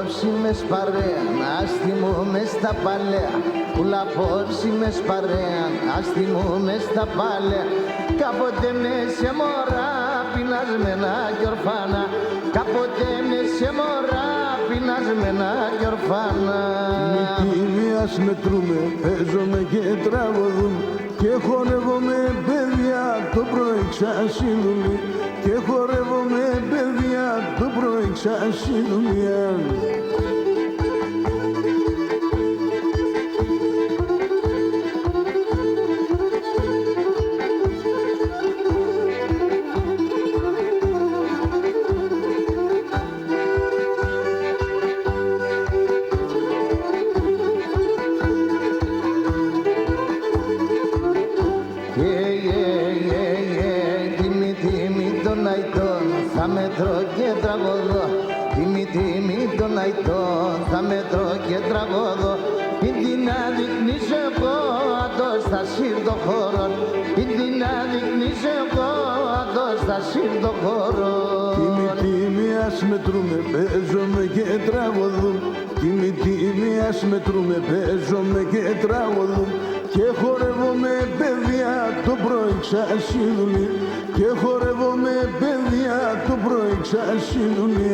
απόψη μες παρέα, να θυμούμε στα παλαία. Ούλα απόψη μες παρέα, να θυμούμε στα παλαία. Κάποτε με σε μωρά πεινασμένα κι ορφάνα, κάποτε με σε μωρά πεινασμένα κι ορφάνα. Τιμίας μετρούμε, παίζομαι και τραγωδούμε και χορεύομαι παιδιά το πρωί ξασύνουλη και χορεύομαι παιδιά το πρωί ξασύνουλη. Θα μετρώ και τραγωδώ, τιμή των αϊτών, θα μετρώ και τραγωδώ. Μην την αδεικνύς εγώ, αντός θα σύρτω χώρο, μην την αδεικνύς εγώ, αντός θα σύρτω χώρο. Τιμίας μετρούμε, παίζομαι και τραγωδούμε, τιμίας μετρούμε, παίζομαι και τραγωδούμε και χορεύομαι παιδιά το πρωί ξασύνουλη και χορεύομαι παιδιά το πρωί ξασύνουλη.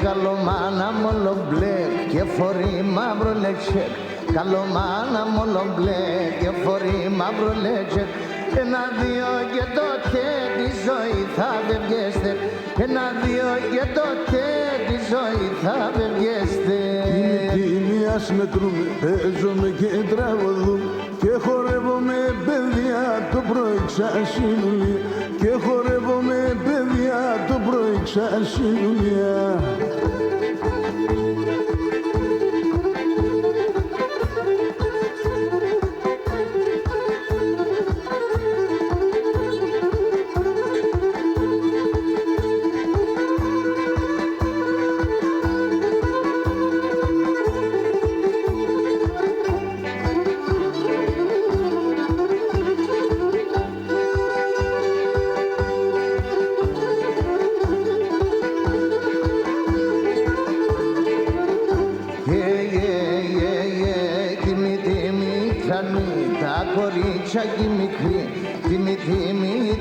Καλομάνα μόλο μπλε και φορεί μαύρο λεξέκ. Καλομάνα μόλο μπλε και φορεί μαύρο λεξέκ. Ένα δύο και τότε τη ζωή θα βεβγέστε. Ένα δύο και τότε τη ζωή θα βεβγέστε. Τιμίας μετρούμε, παίζομαι και τραγωδούμε και χορεύομαι παιδιά το πρωί ξασύνουλη και χορεύομαι παιδιά το πρωί ξασύνουλη. Τα κορίτσια κι μικρή, τιμή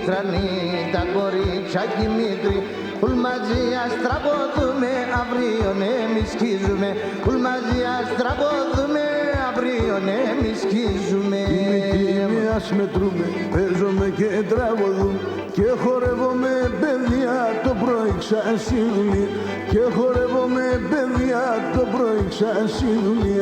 τρανή, τα κορίτσια κι μικρή. Ουλ μαζί ας τραγωδούμε, αύριο εμείς σκίζουμε. Ουλ μαζί ας τραγωδούμε, αύριο εμείς σκίζουμε. Τιμίας μετρούμε, παίζομαι και τραγωδούμε και χορεύομαι παιδιά το πρωί ξασύνουλη και χορεύομαι παιδιά το πρωί ξασύνουλη.